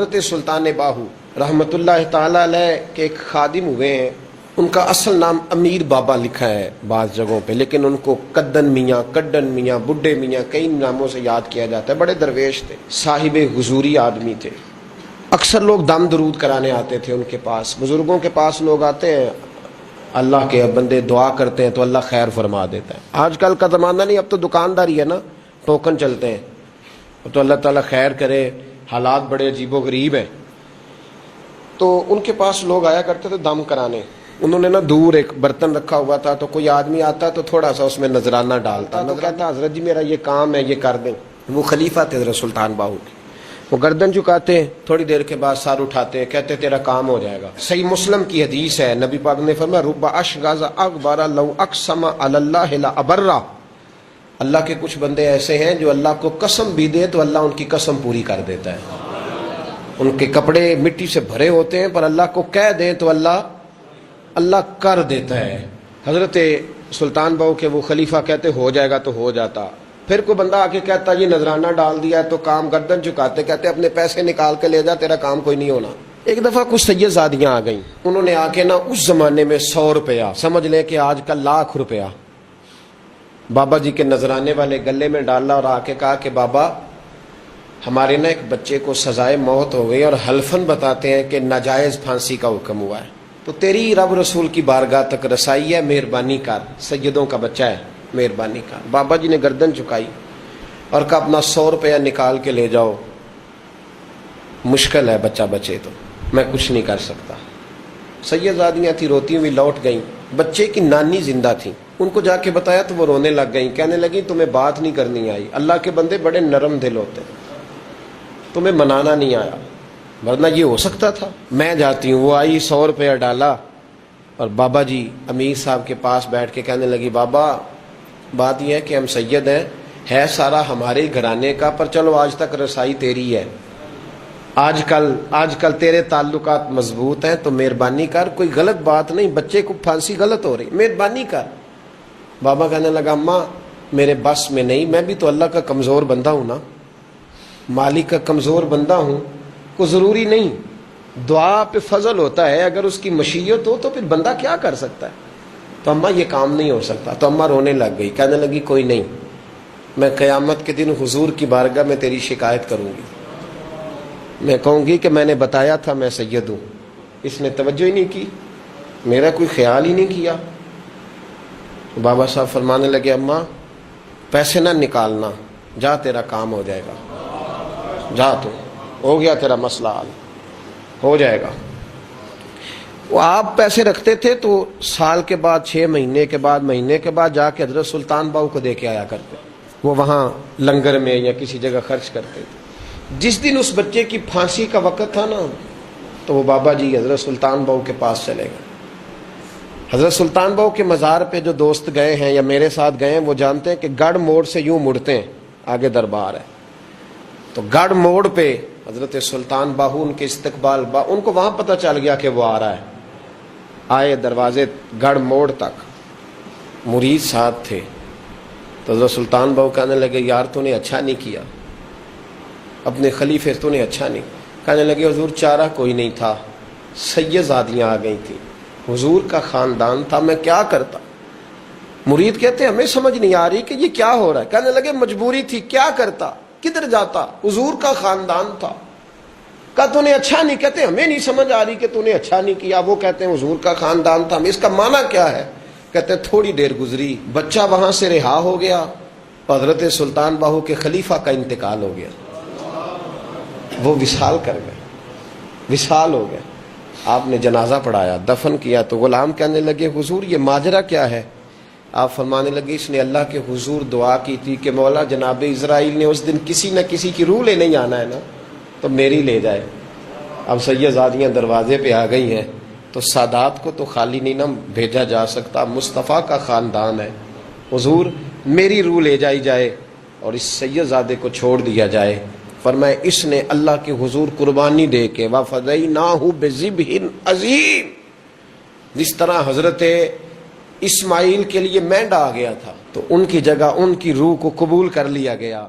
حضرت سلطان باہو رحمۃ اللہ تعالی علیہ کے ایک خادم ہوئے ہیں، ان کا اصل نام امیر بابا لکھا ہے بعض جگہوں پہ، لیکن ان کو کدن میاں، کڈن میاں، بڈھے میاں کئی ناموں سے یاد کیا جاتا ہے۔ بڑے درویش تھے، صاحب حضوری آدمی تھے۔ اکثر لوگ دم درود کرانے آتے تھے ان کے پاس۔ بزرگوں کے پاس لوگ آتے ہیں، اللہ کے بندے دعا کرتے ہیں تو اللہ خیر فرما دیتا ہے۔ آج کل کا زمانہ نہیں، اب تو دکانداری ہے نا، ٹوکن چلتے ہیں، تو اللہ تعالیٰ خیر کرے، حالات بڑے عجیب و غریب ہیں۔ تو ان کے پاس لوگ آیا کرتے تھے دم کرانے۔ انہوں نے نا دور ایک برتن رکھا ہوا تھا، تو کوئی آدمی آتا تو تھوڑا سا اس میں نذرانہ ڈالتا، تو کہتا حضرت جی میرا یہ کام ہے، یہ کر دیں۔ وہ خلیفہ تھے حضرت سلطان باہو کے، وہ گردن جھکاتے ہیں، تھوڑی دیر کے بعد سر اٹھاتے ہیں، کہتے تیرا کام ہو جائے گا۔ صحیح مسلم کی حدیث ہے، نبی پاک نے فرمایا رب اشغاز اغبر لو اقسم علی اللہ لابرہ۔ اللہ کے کچھ بندے ایسے ہیں جو اللہ کو قسم بھی دے تو اللہ ان کی قسم پوری کر دیتا ہے۔ ان کے کپڑے مٹی سے بھرے ہوتے ہیں، پر اللہ کو کہہ دیں تو اللہ کر دیتا ہے۔ حضرت سلطان باہو کے وہ خلیفہ کہتے ہو جائے گا تو ہو جاتا۔ پھر کوئی بندہ آ کے کہتا یہ نذرانہ ڈال دیا تو کام، گردن جھکاتے کہتے اپنے پیسے نکال کے لے جا، تیرا کام کوئی نہیں ہونا۔ ایک دفعہ کچھ سید زادیاں آ گئیں، انہوں نے آ کے نا اس زمانے میں 100 روپیہ، سمجھ لیں کہ آج کل لاکھ روپیہ، بابا جی کے نذرانے والے گلے میں ڈالا اور آ کے کہا کہ بابا ہمارے نا ایک بچے کو سزائے موت ہو گئی اور حلفاً بتاتے ہیں کہ ناجائز پھانسی کا حکم ہوا ہے، تو تیری رب رسول کی بارگاہ تک رسائی ہے، مہربانی کر، سیدوں کا بچہ ہے، مہربانی کر۔ بابا جی نے گردن چکائی اور کہا اپنا 100 روپیہ نکال کے لے جاؤ، مشکل ہے بچہ بچے تو میں کچھ نہیں کر سکتا۔ سیدزادیاں تھی، روتی ہوئی لوٹ گئیں۔ بچے کی نانی زندہ تھی، ان کو جا کے بتایا تو وہ رونے لگ گئیں، کہنے لگیں تمہیں بات نہیں کرنی آئی، اللہ کے بندے بڑے نرم دل ہوتے ہیں، تمہیں منانا نہیں آیا، ورنہ یہ ہو سکتا تھا۔ میں جاتی ہوں۔ وہ آئی، 100 روپیہ ڈالا اور بابا جی امیر صاحب کے پاس بیٹھ کے کہنے لگی بابا بات یہ ہے کہ ہم سید ہیں، ہے سارا ہمارے گھرانے کا، پر چلو آج تک رسائی تیری ہے، آج کل تیرے تعلقات مضبوط ہیں تو مہربانی کر، کوئی غلط بات نہیں، بچے کو پھانسی غلط ہو رہی، مہربانی کر۔ بابا کہنے لگا اماں میرے بس میں نہیں، میں بھی تو اللہ کا کمزور بندہ ہوں نا، مالک کا کمزور بندہ ہوں، کو ضروری نہیں، دعا پہ فضل ہوتا ہے، اگر اس کی مشیت ہو تو پھر بندہ کیا کر سکتا ہے۔ تو اماں یہ کام نہیں ہو سکتا۔ تو اماں رونے لگ گئی، کہنے لگی کوئی نہیں، میں قیامت کے دن حضور کی بارگاہ میں تیری شکایت کروں گی، میں کہوں گی کہ میں نے بتایا تھا میں سید ہوں، اس نے توجہ ہی نہیں کی، میرا کوئی خیال ہی نہیں کیا۔ بابا صاحب فرمانے لگے اماں پیسے نہ نکالنا، جا تیرا کام ہو جائے گا، جا تو ہو گیا تیرا مسئلہ حل ہو جائے گا۔ وہ آپ پیسے رکھتے تھے تو سال کے بعد، 6 مہینے کے بعد، مہینے کے بعد جا کے حضرت سلطان باہو کو دے کے آیا کرتے، وہ وہاں لنگر میں یا کسی جگہ خرچ کرتے تھے۔ جس دن اس بچے کی پھانسی کا وقت تھا نا، تو وہ بابا جی حضرت سلطان باہو کے پاس چلے گئے۔ حضرت سلطان باہو کے مزار پہ جو دوست گئے ہیں یا میرے ساتھ گئے ہیں وہ جانتے ہیں کہ گڑھ موڑ سے یوں مڑتے ہیں، آگے دربار ہے، تو گڑھ موڑ پہ حضرت سلطان باہو ان کے استقبال، ان کو وہاں پتہ چل گیا کہ وہ آ رہا ہے، آئے دروازے گڑھ موڑ تک، مرید ساتھ تھے، تو حضرت سلطان باہو کہنے لگے یار تو نے اچھا نہیں کیا، اپنے خلیفے تو نے اچھا نہیں۔ کہنے لگے حضور چارہ کوئی نہیں تھا، سید زادیاں آ گئی تھیں، حضور کا خاندان تھا، میں کیا کرتا۔ مرید کہتے ہمیں سمجھ نہیں آ رہی کہ یہ کیا ہو رہا ہے۔ کہنے لگے مجبوری تھی، کیا کرتا، کدھر جاتا، حضور کا خاندان تھا۔ کہا تو نے اچھا نہیں، کہتے ہمیں نہیں سمجھ آ رہی کہ تو نے اچھا نہیں کیا، وہ کہتے ہیں حضور کا خاندان تھا، اس کا معنی کیا ہے۔ کہتے ہیں تھوڑی دیر گزری، بچہ وہاں سے رہا ہو گیا، حضرت سلطان باہو کے خلیفہ کا انتقال ہو گیا، وہ وصال کر گئے، وصال ہو گئے۔ آپ نے جنازہ پڑھایا، دفن کیا، تو غلام کہنے لگے حضور یہ ماجرا کیا ہے۔ آپ فرمانے لگے اس نے اللہ کے حضور دعا کی تھی کہ مولا جناب اسرائیل نے اس دن کسی نہ کسی کی روح لے نہیں آنا ہے نا، تو میری لے جائے۔ اب سیدزادیاں دروازے پہ آ گئی ہیں، تو سادات کو تو خالی نہیں نہ بھیجا جا سکتا، مصطفیٰ کا خاندان ہے، حضور میری روح لے جائی جائے اور اس سیدزادے کو چھوڑ دیا جائے۔ فرمایا اس نے اللہ کے حضور قربانی دے کے وَفَدَيْنَاهُ بِذِبْحٍ عَظِيمٍ، جس طرح حضرت اسماعیل کے لیے مینڈا آ گیا تھا تو ان کی جگہ ان کی روح کو قبول کر لیا گیا۔